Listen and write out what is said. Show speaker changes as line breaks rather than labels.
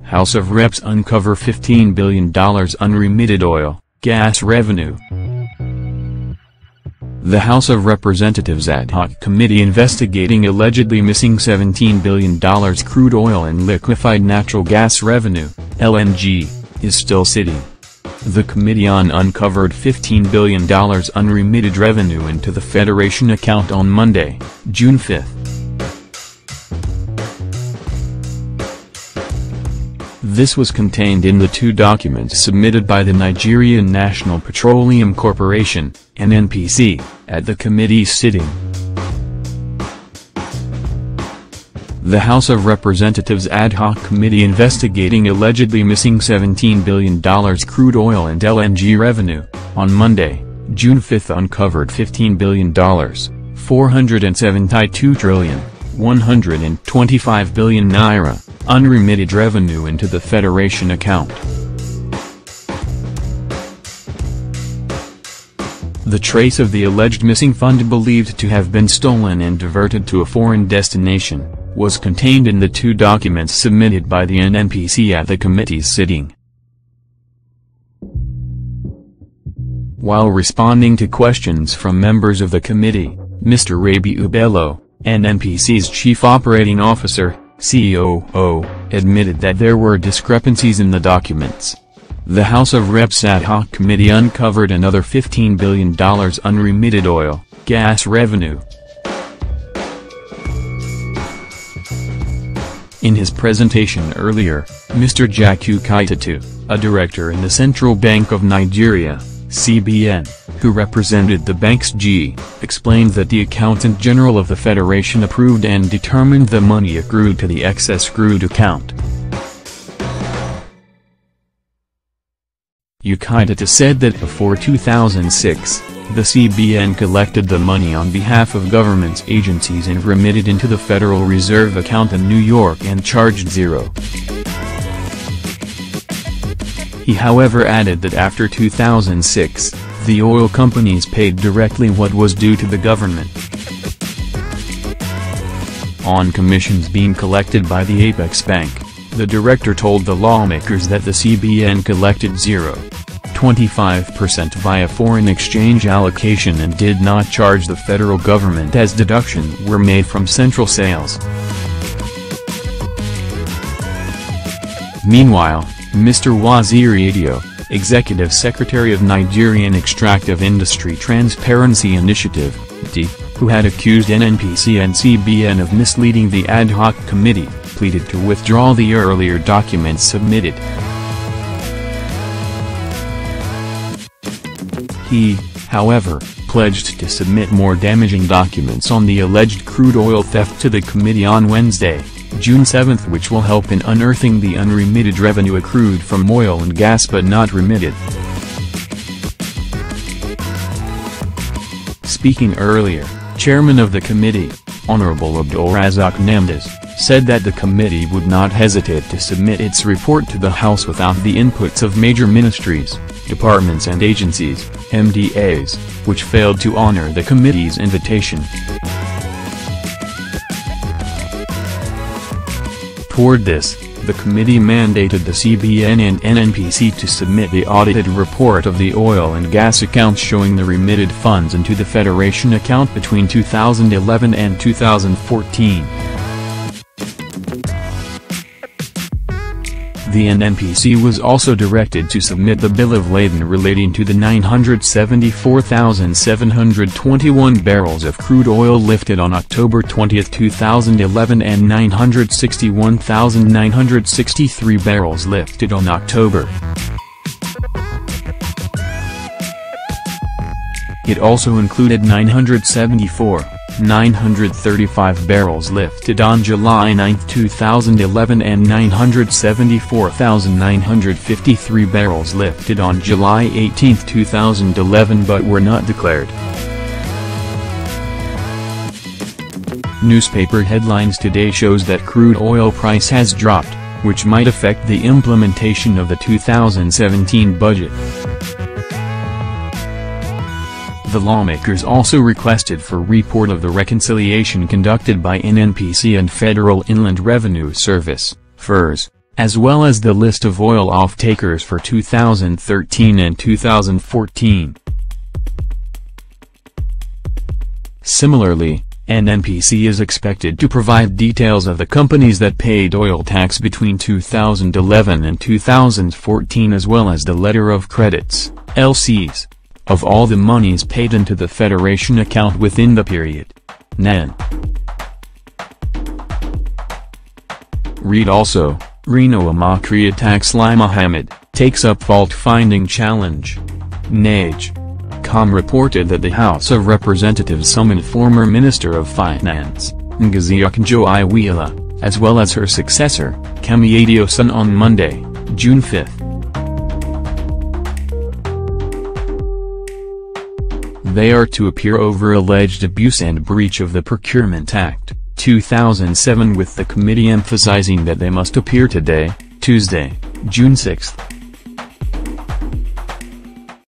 House of Reps uncover $15 billion unremitted oil, gas revenue. The House of Representatives Adhoc Committee investigating allegedly missing $17 billion crude oil and liquefied natural gas revenue, LNG, is still sitting. The committee uncovered $15 billion unremitted revenue into the Federation account on Monday, June 5. This was contained in the two documents submitted by the Nigerian National Petroleum Corporation, NNPC, at the committee's sitting. The House of Representatives Adhoc Committee investigating allegedly missing $17 billion crude oil and LNG revenue, on Monday, June 5 uncovered $15 billion, 472 trillion, 125 billion naira, unremitted revenue into the Federation account. The trace of the alleged missing fund, believed to have been stolen and diverted to a foreign destination, was contained in the two documents submitted by the NNPC at the committee's sitting. While responding to questions from members of the committee, Mr. Rabiu Bello, NNPC's Chief Operating Officer, COO, admitted that there were discrepancies in the documents. The House of Reps Adhoc Committee uncovered another $15 billion unremitted oil, gas revenue. In his presentation earlier, Mr. Jaku Kaitatu, a director in the Central Bank of Nigeria, CBN, who represented the bank's explained that the Accountant General of the Federation approved and determined the money accrued to the excess crude account. Ukaitata said that before 2006, the CBN collected the money on behalf of government agencies and remitted into the Federal Reserve account in New York and charged zero. He however added that after 2006, the oil companies paid directly what was due to the government. On commissions being collected by the Apex Bank, the director told the lawmakers that the CBN collected 0.25% via foreign exchange allocation and did not charge the federal government as deductions were made from central sales. Meanwhile, Mr. Waziri Adio, Executive Secretary of Nigerian Extractive Industry Transparency Initiative, who had accused NNPC and CBN of misleading the ad hoc committee, pleaded to withdraw the earlier documents submitted. He, however, pledged to submit more damaging documents on the alleged crude oil theft to the committee on Wednesday, June 7, which will help in unearthing the unremitted revenue accrued from oil and gas but not remitted. Speaking earlier, Chairman of the committee, Honorable Abdulrazak Namdaz, said that the committee would not hesitate to submit its report to the House without the inputs of major ministries, departments and agencies, MDAs, which failed to honor the committee's invitation. Toward this, the committee mandated the CBN and NNPC to submit the audited report of the oil and gas accounts showing the remitted funds into the Federation account between 2011 and 2014. The NNPC was also directed to submit the bill of lading relating to the 974,721 barrels of crude oil lifted on October 20, 2011 and 961,963 barrels lifted on October. It also included 935 barrels lifted on July 9, 2011 and 974,953 barrels lifted on July 18, 2011 but were not declared. Newspaper headlines today shows that crude oil price has dropped, which might affect the implementation of the 2017 budget. The lawmakers also requested for report of the reconciliation conducted by NNPC and Federal Inland Revenue Service, FIRS, as well as the list of oil off-takers for 2013 and 2014. Similarly, NNPC is expected to provide details of the companies that paid oil tax between 2011 and 2014 as well as the letter of credits, LCs, of all the monies paid into the Federation account within the period. NAN. Read also, Reno Amakri attacks Lai Mohammed, takes up fault-finding challenge. Nage. Com reported that the House of Representatives summoned former Minister of Finance, Ngozi Okonjo-Iweala, as well as her successor, Kemi Adeosun on Monday, June 5. They are to appear over alleged abuse and breach of the Procurement Act, 2007, with the committee emphasizing that they must appear today, Tuesday, June 6.